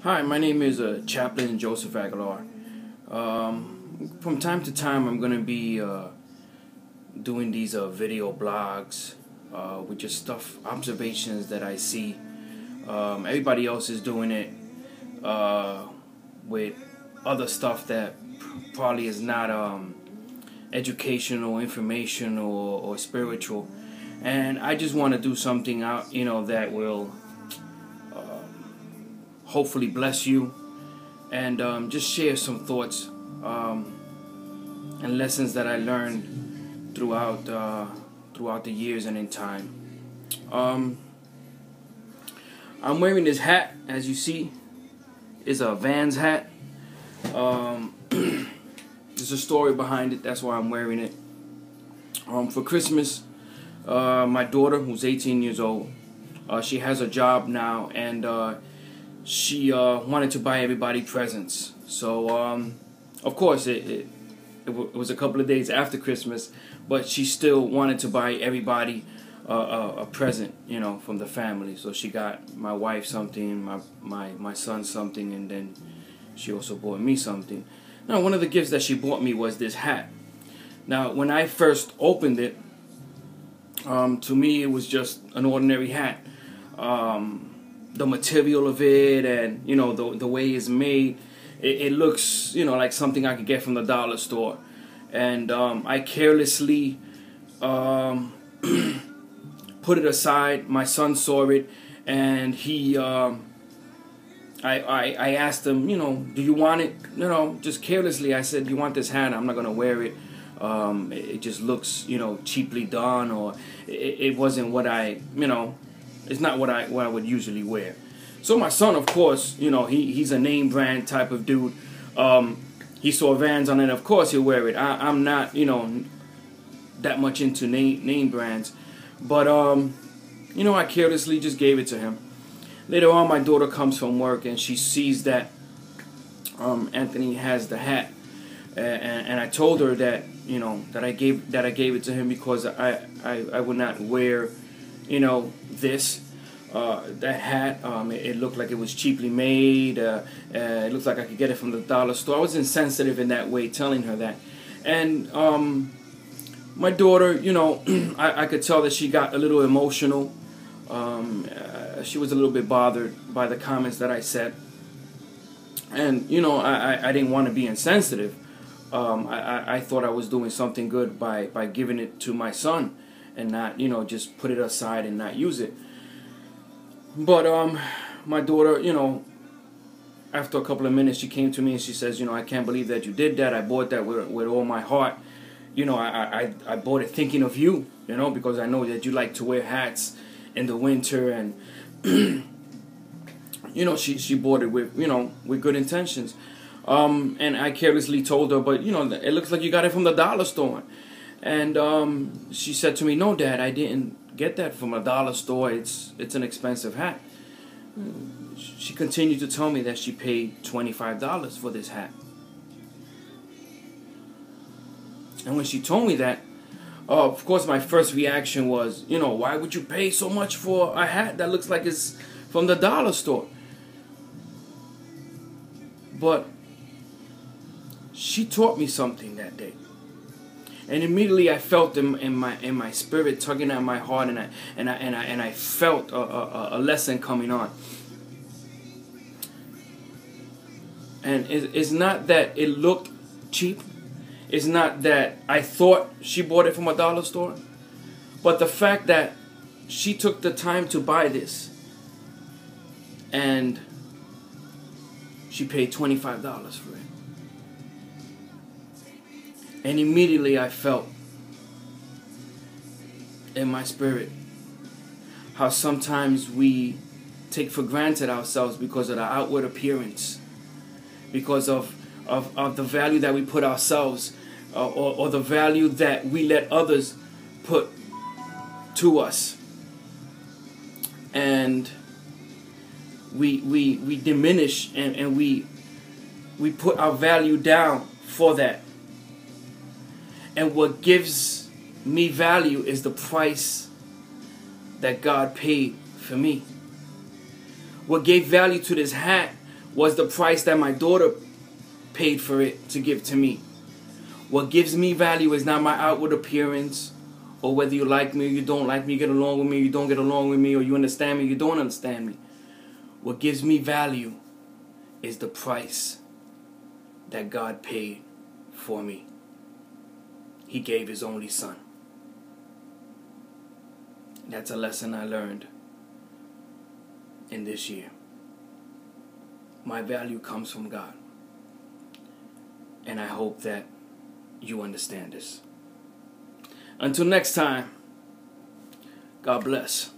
Hi, my name is Chaplain Joseph Aguilar. From time to time, I'm going to be doing these video blogs with just observations that I see. Everybody else is doing it with other stuff that probably is not educational, informational, or spiritual. And I just want to do something out, that will hopefully bless you, and just share some thoughts and lessons that I learned throughout the years and in time. I'm wearing this hat, as you see. It's a Vans hat. There's a story behind it. That's why I'm wearing it. For Christmas, my daughter, who's 18 years old, she has a job now, and she wanted to buy everybody presents. So, of course, it was a couple of days after Christmas, but she still wanted to buy everybody a present, from the family. So she got my wife something, my son something, and then she also bought me something. Now, one of the gifts that she bought me was this hat. Now, when I first opened it, to me it was just an ordinary hat. The material of it, and the way it's made, it looks like something I could get from the dollar store. And I carelessly put it aside. My son saw it, and he I asked him, do you want it? Just carelessly I said, you want this hat? I'm not gonna wear it. It just looks cheaply done, or it wasn't what it's not what I would usually wear. So my son, of course, he's a name brand type of dude. He saw Vans on it. Of course he'll wear it. I'm not, that much into name brands. But, I carelessly just gave it to him. Later on, my daughter comes from work, and she sees that Anthony has the hat. And I told her that, that I gave it to him because I would not wear this that hat. It looked like it was cheaply made. It looked like I could get it from the dollar store. I was insensitive in that way, telling her that. And my daughter, I could tell that she got a little emotional. She was a little bit bothered by the comments that I said. And I didn't want to be insensitive. I thought I was doing something good by giving it to my son, and not just put it aside and not use it. But my daughter, after a couple of minutes, she came to me and she says, I can't believe that you did that. I bought that with all my heart. I bought it thinking of you, because I know that you like to wear hats in the winter, and she bought it with good intentions. And I carelessly told her, but it looks like you got it from the dollar store. And she said to me, no, Dad, I didn't get that from a dollar store. It's an expensive hat. She continued to tell me that she paid $25 for this hat. And when she told me that, of course my first reaction was, why would you pay so much for a hat that looks like it's from the dollar store? But she taught me something that day. And immediately I felt in my spirit tugging at my heart, and I felt a lesson coming on. And it's not that it looked cheap. It's not that I thought she bought it from a dollar store. But the fact that she took the time to buy this, and she paid $25 for it. And immediately I felt in my spirit how sometimes we take for granted ourselves because of the outward appearance, because of the value that we put ourselves, or the value that we let others put to us. And we diminish, and we put our value down for that. And what gives me value is the price that God paid for me. What gave value to this hat was the price that my daughter paid for it to give to me. What gives me value is not my outward appearance, or whether you like me or you don't like me, you get along with me, you don't get along with me, or you understand me, you don't understand me. What gives me value is the price that God paid for me. He gave His only Son. That's a lesson I learned in this year. My value comes from God. And I hope that you understand this. Until next time, God bless.